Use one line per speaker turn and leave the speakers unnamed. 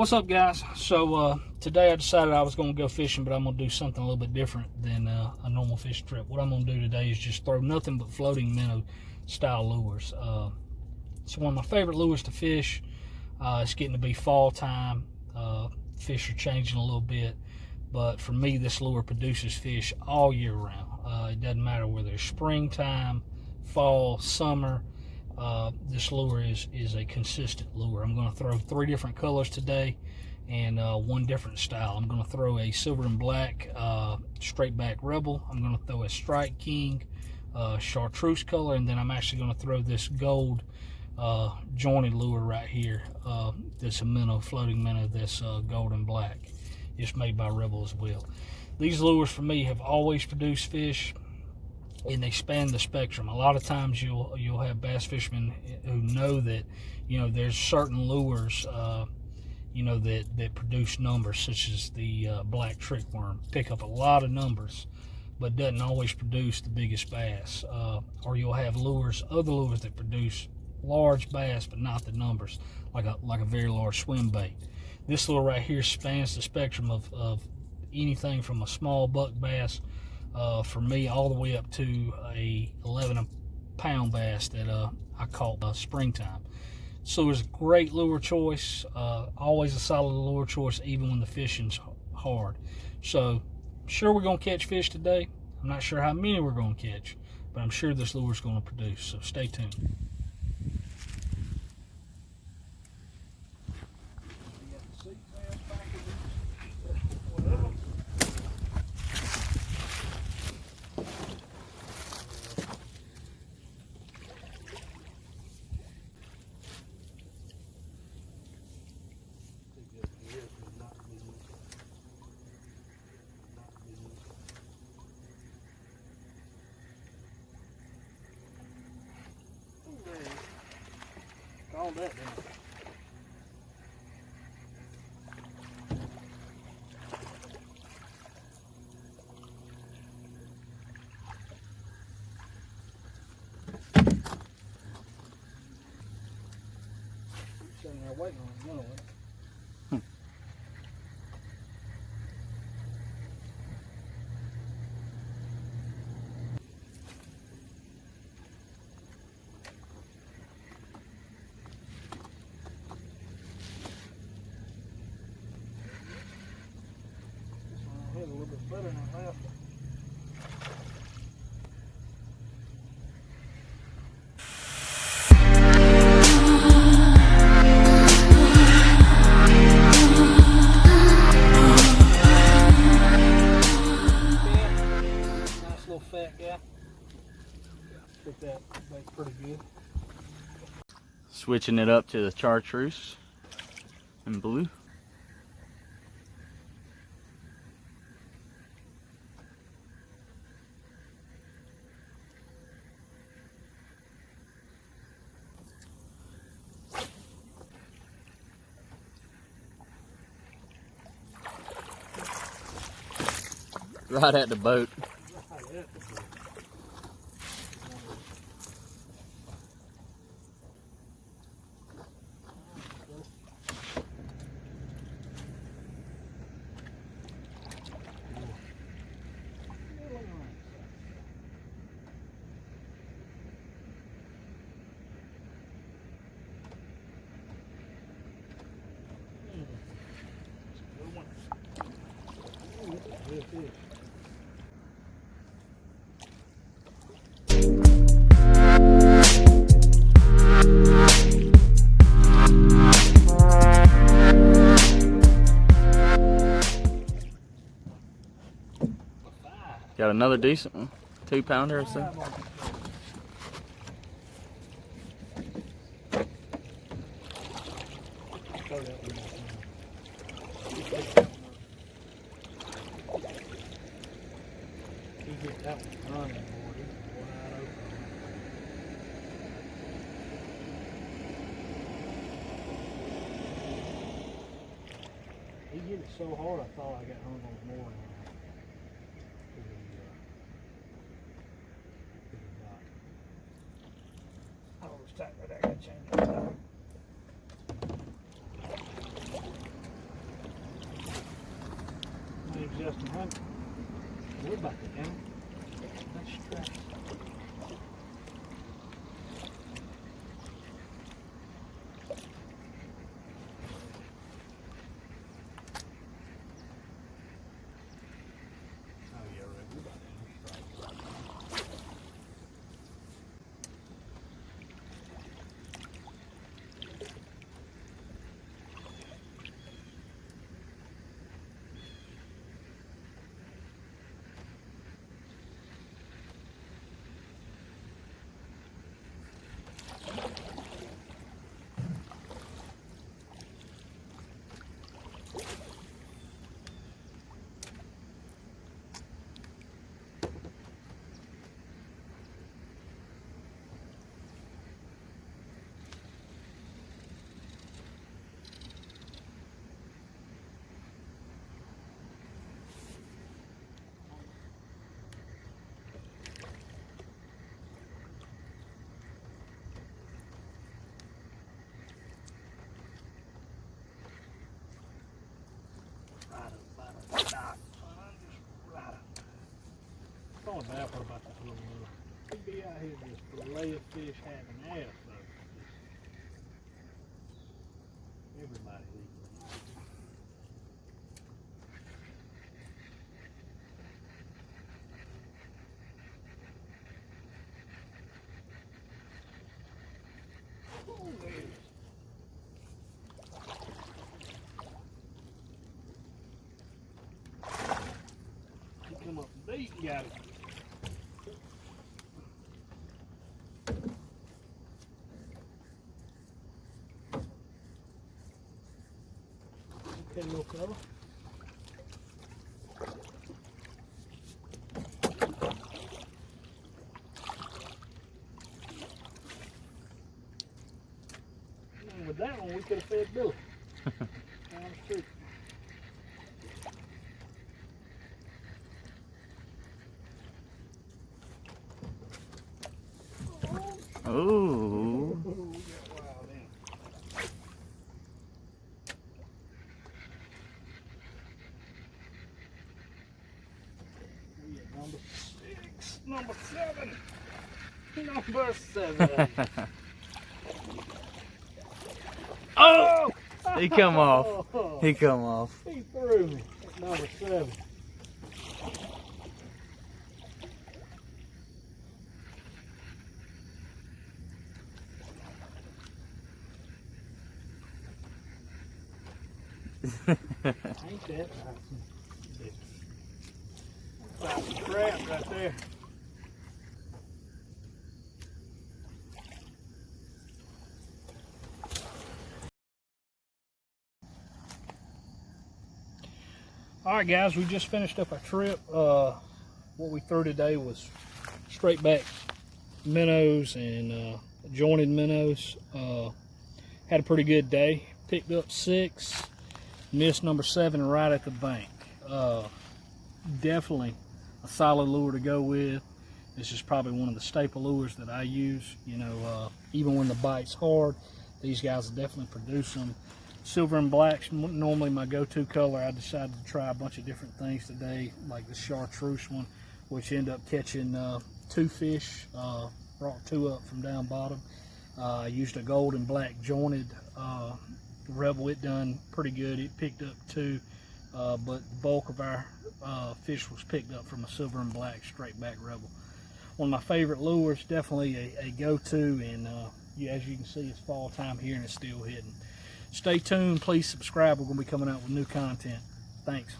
What's up, guys? So today I decided I was going to go fishing, but I'm going to do something a little bit different than a normal fishing trip. What I'm going to do today is just throw nothing but floating minnow style lures. It's one of my favorite lures to fish. It's getting to be fall time. Fish are changing a little bit, but for me, this lure produces fish all year round. It doesn't matter whether it's springtime, fall, summer. This lure is a consistent lure. I'm going to throw 3 different colors today and 1 different style. I'm going to throw a silver and black straight back rebel. I'm going to throw a strike king chartreuse color, and then I'm actually going to throw this gold jointed lure right here. This a minnow, floating minnow, this gold and black. It's made by Rebel as well. These lures for me have always produced fish, and they span the spectrum. A lot of times you'll have bass fishermen who know that, you know, there's certain lures, you know, that produce numbers, such as the black trickworm. Pick up a lot of numbers, but doesn't always produce the biggest bass. Or you'll have lures, other lures that produce large bass, but not the numbers, like a very large swim bait. This lure right here spans the spectrum of anything from a small buck bass, for me, all the way up to a 11-pound bass that I caught springtime. So it's a great lure choice, always a solid lure choice, even when the fishing's hard. So sure, we're going to catch fish today. I'm not sure how many we're going to catch, but I'm sure this lure is going to produce, so stay tuned. All that down. Sitting there waiting on a minnow. A little bit better than that last one. Nice little fat guy. Put that bait pretty good.
Switching it up to the chartreuse and blue. Right at the boat.
Good fish.
Got another decent one, 2-pounder or so.
That one's running, boy. He's wide open. He hit it so hard I thought I got hung on the mooring line. Oh, it's tight right there. I gotta change it. What about the animal? That's trash. All bad part about this little lure. He'd be out here just fillet of fish having ass though. Everybody leaves. Oh, there it is. He come up deep and got it. Okay, little fella. And with that one, we could have fed Billy. Down the street.
Oh.
Number 7. Number 7.
Oh! He come off. He come off.
He threw me at number 7. Ain't that that's a crap right there. All right, guys, we just finished up our trip. What we threw today was straight back minnows and jointed minnows. Had a pretty good day. Picked up 6, missed number 7 right at the bank. Definitely a solid lure to go with. This is probably one of the staple lures that I use. You know, even when the bite's hard, these guys definitely produce them. Silver and black's normally my go-to color. I decided to try a bunch of different things today, like the chartreuse one, which ended up catching 2 fish, brought 2 up from down bottom. I used a gold and black jointed Rebel. It done pretty good. It picked up 2, but the bulk of our fish was picked up from a silver and black straight back Rebel. One of my favorite lures, definitely a go-to, and as you can see, it's fall time here and it's still hitting. Stay tuned, please subscribe. We're going to be coming out with new content. Thanks.